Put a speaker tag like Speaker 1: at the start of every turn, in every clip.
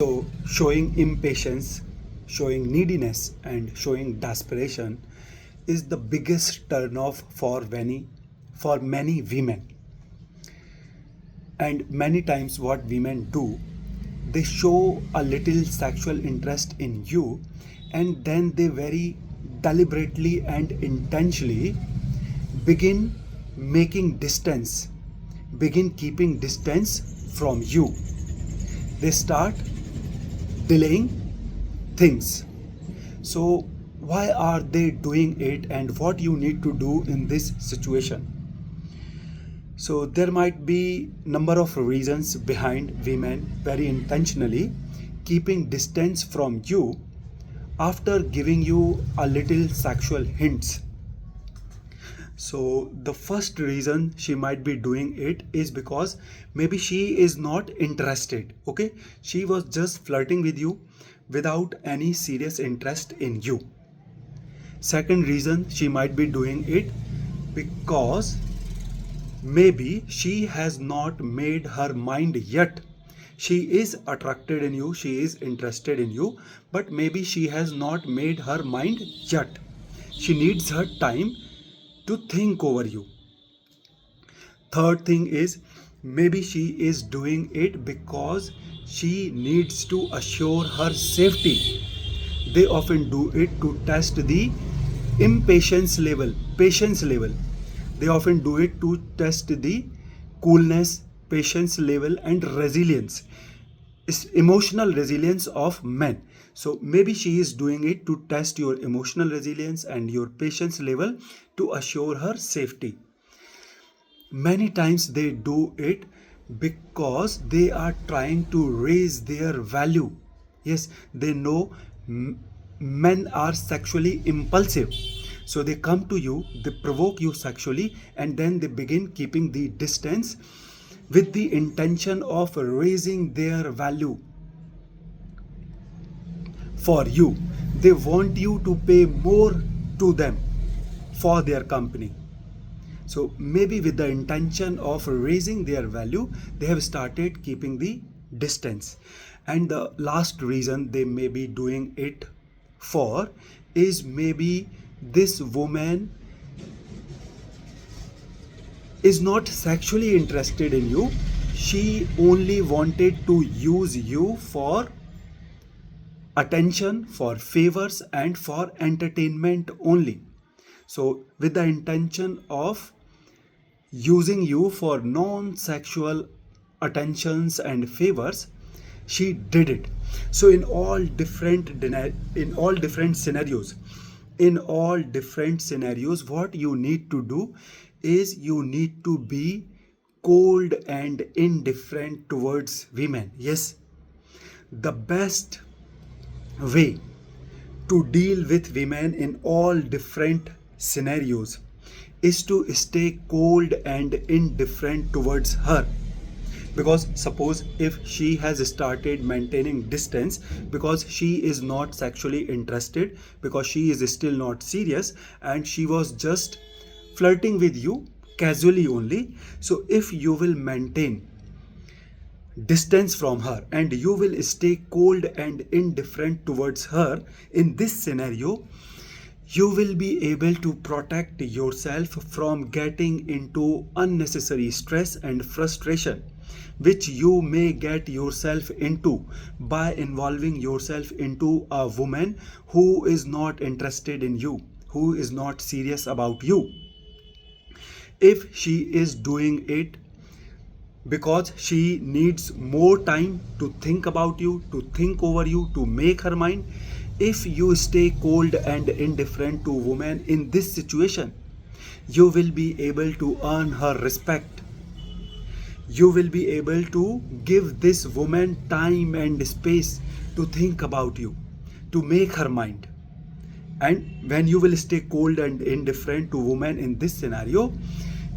Speaker 1: So, showing impatience, showing neediness, and showing desperation is the biggest turnoff for many women. And many times, what women do, they show a little sexual interest in you, and then they very deliberately and intentionally begin making distance, begin keeping distance from you. They start delaying things. So why are they doing it, and what you need to do in this situation? So there might be number of reasons behind women very intentionally keeping distance from you after giving you a little sexual hints. So the first reason she might be doing it is because maybe she is not interested. Okay, she was just flirting with you without any serious interest in you. Second reason she might be doing it because maybe she has not made her mind yet. She is attracted in you, she is interested in you, but maybe she has not made her mind yet. She needs her time to think over you. Third thing is maybe she is doing it because she needs to assure her safety. They often do it to test the patience level. They often do it to test the coolness, patience level, and resilience, emotional resilience of men. So maybe she is doing it to test your emotional resilience and your patience level to assure her safety. Many times they do it because they are trying to raise their value. Yes, they know men are sexually impulsive, so they come to you, they provoke you sexually, and then they begin keeping the distance with the intention of raising their value for you. They want you to pay more to them for their company. So maybe with the intention of raising their value, they have started keeping the distance. And the last reason they may be doing it for is maybe this woman is not sexually interested in you. She only wanted to use you for attention, for favors, and for entertainment only. So, with the intention of using you for non-sexual attentions and favors, she did it. So in all different scenarios, what you need to do is you need to be cold and indifferent towards women. Yes, the best way to deal with women in all different scenarios is to stay cold and indifferent towards her. Because suppose if she has started maintaining distance because she is not sexually interested, because she is still not serious, and she was just flirting with you casually only, so if you will maintain distance from her and you will stay cold and indifferent towards her in this scenario, you will be able to protect yourself from getting into unnecessary stress and frustration, which you may get yourself into by involving yourself into a woman who is not interested in you, who is not serious about you. If she is doing it because she needs more time to think about you, to think over you, to make her mind. If you stay cold and indifferent to women in this situation, you will be able to earn her respect. You will be able to give this woman time and space to think about you, to make her mind. And when you will stay cold and indifferent to women in this scenario,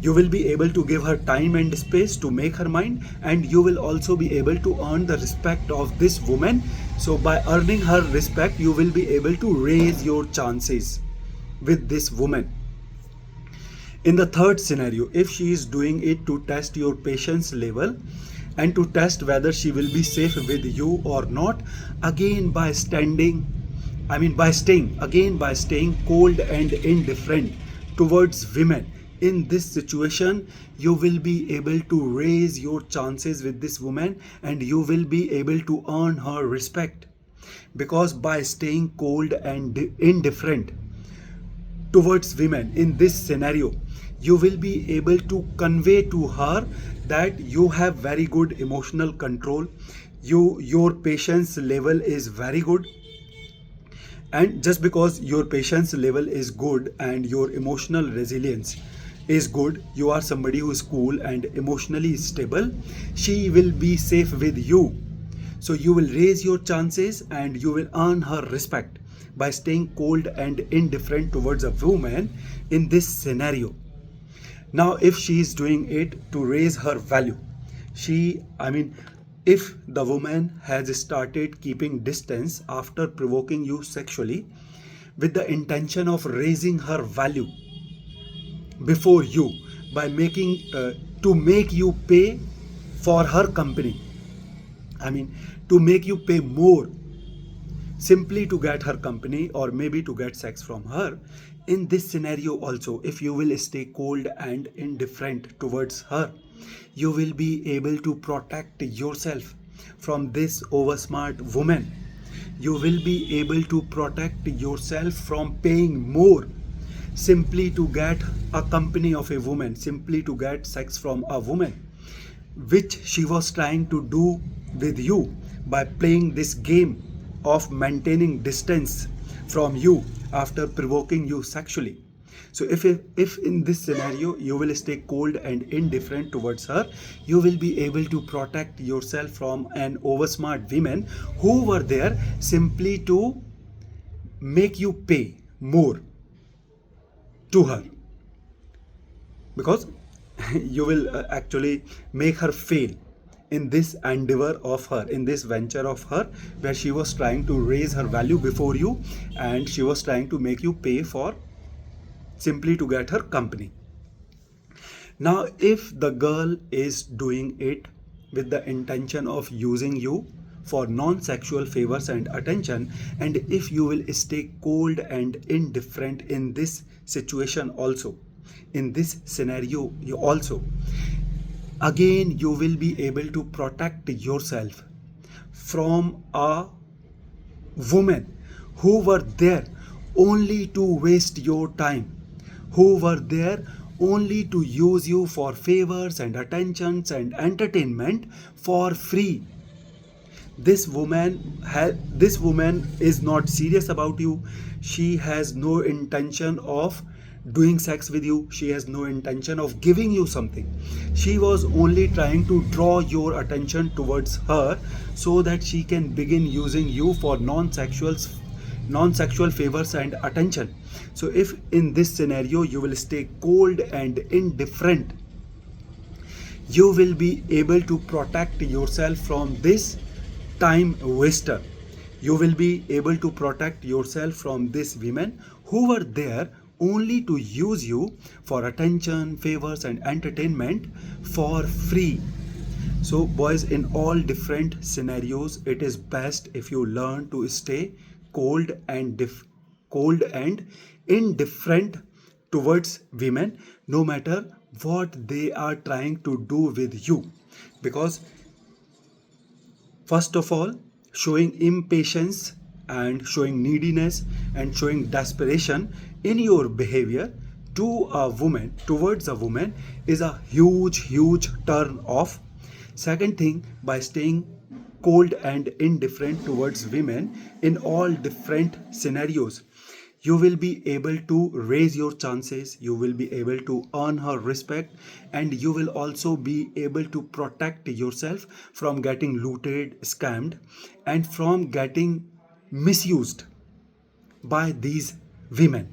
Speaker 1: you will be able to give her time and space to make her mind, and you will also be able to earn the respect of this woman. So by earning her respect, you will be able to raise your chances with this woman. In the third scenario, if she is doing it to test your patience level, and to test whether she will be safe with you or not, again by standing by staying, cold and indifferent towards women. In this situation, you will be able to raise your chances with this woman and you will be able to earn her respect. Because by staying cold and indifferent towards women in this scenario, you will be able to convey to her that you have very good emotional control, your patience level is very good, and just because your patience level is good and your emotional resilience is good, you are somebody who is cool and emotionally stable, she will be safe with you. So you will raise your chances and you will earn her respect by staying cold and indifferent towards a woman in this scenario. Now, if she is doing it to raise her value, if the woman has started keeping distance after provoking you sexually with the intention of raising her value before you by making to make you pay for her company, to make you pay more simply to get her company or maybe to get sex from her. In this scenario also, if you will stay cold and indifferent towards her, you will be able to protect yourself from this oversmart woman. You will be able to protect yourself from paying more simply to get a company of a woman, simply to get sex from a woman, which she was trying to do with you by playing this game of maintaining distance from you after provoking you sexually. So if in this scenario you will stay cold and indifferent towards her, you will be able to protect yourself from an oversmart women who were there simply to make you pay more to her, because you will actually make her fail in this endeavor of her, in this venture of her, where she was trying to raise her value before you and she was trying to make you pay for simply to get her company. Now, if the girl is doing it with the intention of using you for non-sexual favors and attention, and if you will stay cold and indifferent in this situation also, in this scenario you also, again you will be able to protect yourself from a woman who were there only to waste your time, who were there only to use you for favors and attentions and entertainment for free. This woman is not serious about you. She has no intention of doing sex with you. She has no intention of giving you something. She was only trying to draw your attention towards her so that she can begin using you for non-sexual favors and attention. So if in this scenario you will stay cold and indifferent, you will be able to protect yourself from this time waster. You will be able to protect yourself from these women who were there only to use you for attention, favors and entertainment for free. So boys, in all different scenarios, it is best if you learn to stay cold and indifferent towards women, no matter what they are trying to do with you. Because first of all, showing impatience and showing neediness and showing desperation in your behavior towards a woman is a huge turn off. Second thing, by staying cold and indifferent towards women in all different scenarios, you will be able to raise your chances, you will be able to earn her respect, and you will also be able to protect yourself from getting looted, scammed, and from getting misused by these women.